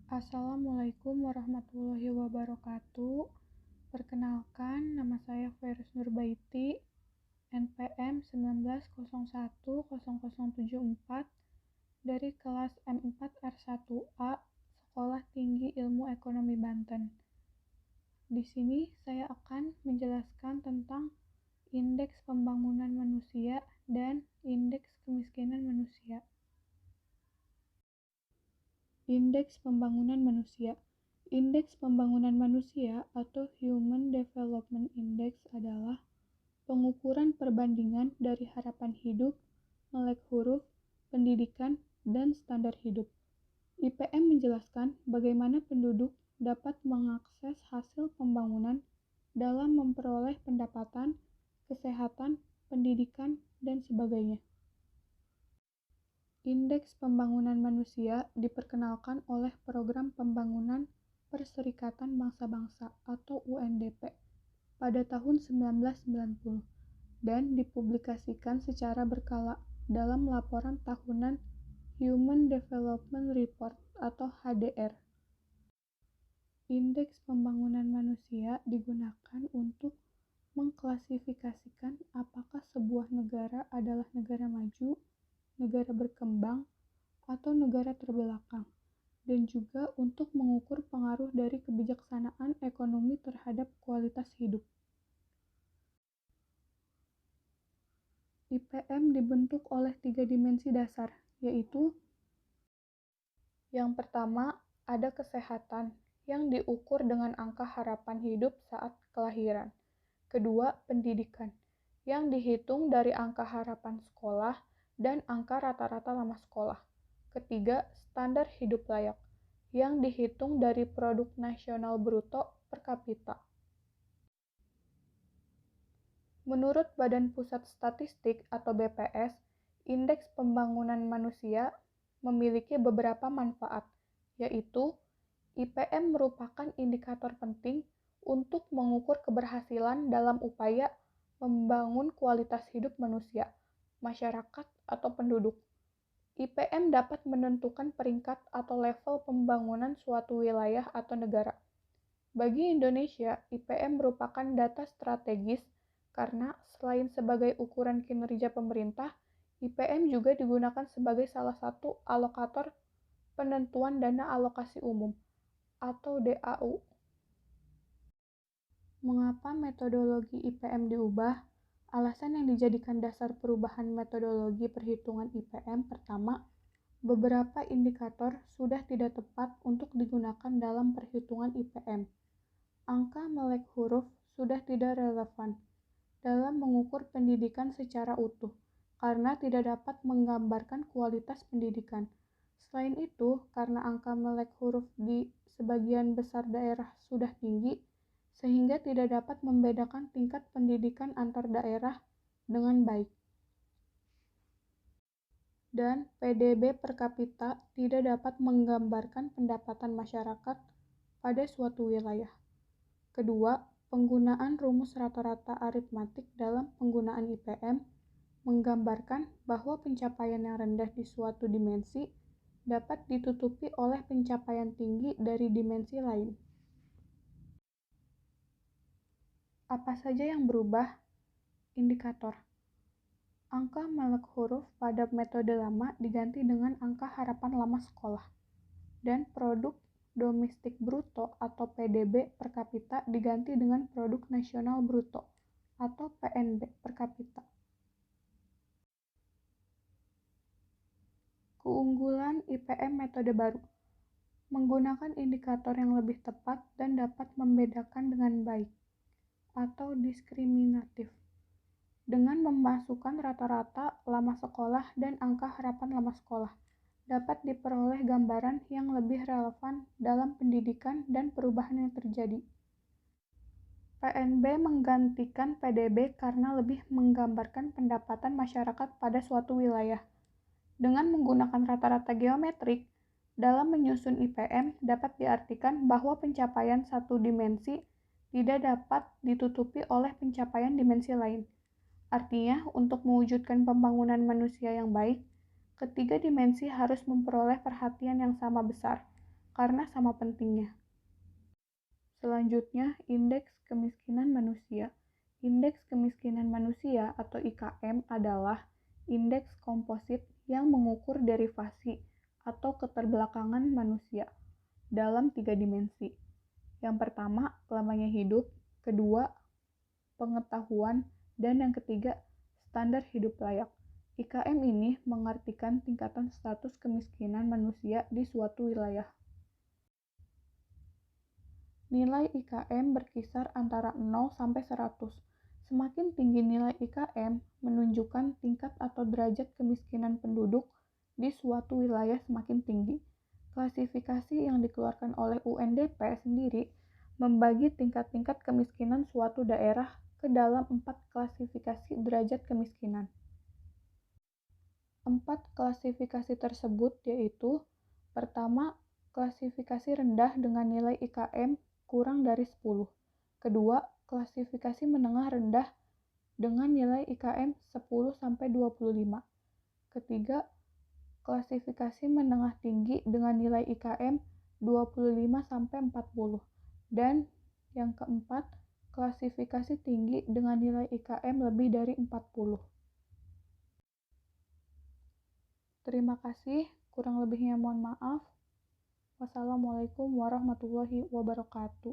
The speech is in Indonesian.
Assalamualaikum warahmatullahi wabarakatuh. Perkenalkan, nama saya Virus Nurbaiti, NPM 19010074 dari kelas M4R1A, Sekolah Tinggi Ilmu Ekonomi Banten. Di sini saya akan menjelaskan tentang Indeks Pembangunan Manusia dan Indeks Kemiskinan Manusia. Indeks Pembangunan Manusia. Indeks Pembangunan Manusia atau Human Development Index adalah pengukuran perbandingan dari harapan hidup, melek huruf, pendidikan, dan standar hidup. IPM menjelaskan bagaimana penduduk dapat mengakses hasil pembangunan dalam memperoleh pendapatan, kesehatan, pendidikan, dan sebagainya. Indeks Pembangunan Manusia diperkenalkan oleh Program Pembangunan Perserikatan Bangsa-Bangsa atau UNDP pada tahun 1990 dan dipublikasikan secara berkala dalam laporan tahunan Human Development Report atau HDR. Indeks Pembangunan Manusia digunakan untuk mengklasifikasikan apakah sebuah negara adalah negara maju, negara berkembang, atau negara terbelakang, dan juga untuk mengukur pengaruh dari kebijaksanaan ekonomi terhadap kualitas hidup. IPM dibentuk oleh 3 dimensi dasar, yaitu yang pertama, ada kesehatan yang diukur dengan angka harapan hidup saat kelahiran. Kedua, pendidikan yang dihitung dari angka harapan sekolah dan angka rata-rata lama sekolah. Ketiga, standar hidup layak yang dihitung dari produk nasional bruto per kapita. Menurut Badan Pusat Statistik atau BPS, Indeks Pembangunan Manusia memiliki beberapa manfaat, yaitu IPM merupakan indikator penting untuk mengukur keberhasilan dalam upaya membangun kualitas hidup manusia, masyarakat, atau penduduk. IPM dapat menentukan peringkat atau level pembangunan suatu wilayah atau negara. Bagi Indonesia, IPM merupakan data strategis karena selain sebagai ukuran kinerja pemerintah, IPM juga digunakan sebagai salah satu alokator penentuan dana alokasi umum atau DAU. Mengapa metodologi IPM diubah? Alasan yang dijadikan dasar perubahan metodologi perhitungan IPM pertama, beberapa indikator sudah tidak tepat untuk digunakan dalam perhitungan IPM. Angka melek huruf sudah tidak relevan dalam mengukur pendidikan secara utuh karena tidak dapat menggambarkan kualitas pendidikan. Selain itu, karena angka melek huruf di sebagian besar daerah sudah tinggi, sehingga tidak dapat membedakan tingkat pendidikan antar daerah dengan baik. Dan PDB per kapita tidak dapat menggambarkan pendapatan masyarakat pada suatu wilayah. Kedua, penggunaan rumus rata-rata aritmatik dalam penggunaan IPM menggambarkan bahwa pencapaian yang rendah di suatu dimensi dapat ditutupi oleh pencapaian tinggi dari dimensi lain. Apa saja yang berubah? Indikator. Angka melek huruf pada metode lama diganti dengan angka harapan lama sekolah, dan produk domestik bruto atau PDB per kapita diganti dengan produk nasional bruto atau PNB per kapita. Keunggulan IPM metode baru. Menggunakan indikator yang lebih tepat dan dapat membedakan dengan baik atau diskriminatif. Dengan memasukkan rata-rata lama sekolah dan angka harapan lama sekolah, dapat diperoleh gambaran yang lebih relevan dalam pendidikan dan perubahan yang terjadi. PNB menggantikan PDB karena lebih menggambarkan pendapatan masyarakat pada suatu wilayah. Dengan menggunakan rata-rata geometrik, dalam menyusun IPM dapat diartikan bahwa pencapaian satu dimensi tidak dapat ditutupi oleh pencapaian dimensi lain. Artinya, untuk mewujudkan pembangunan manusia yang baik, ketiga dimensi harus memperoleh perhatian yang sama besar, karena sama pentingnya. Selanjutnya, indeks kemiskinan manusia. Indeks kemiskinan manusia atau IKM adalah indeks komposit yang mengukur derivasi atau keterbelakangan manusia dalam 3 dimensi. Yang pertama, lamanya hidup, kedua, pengetahuan, dan yang ketiga, standar hidup layak. IKM ini mengartikan tingkatan status kemiskinan manusia di suatu wilayah. Nilai IKM berkisar antara 0 sampai 100. Semakin tinggi nilai IKM menunjukkan tingkat atau derajat kemiskinan penduduk di suatu wilayah semakin tinggi. Klasifikasi yang dikeluarkan oleh UNDP sendiri membagi tingkat-tingkat kemiskinan suatu daerah ke dalam 4 klasifikasi derajat kemiskinan. 4 klasifikasi tersebut yaitu: pertama, klasifikasi rendah dengan nilai IKM kurang dari 10. Kedua, klasifikasi menengah rendah dengan nilai IKM 10-25. Ketiga, klasifikasi menengah tinggi dengan nilai IKM 25-40. Dan yang keempat, klasifikasi tinggi dengan nilai IKM lebih dari 40. Terima kasih, kurang lebihnya mohon maaf. Wassalamualaikum warahmatullahi wabarakatuh.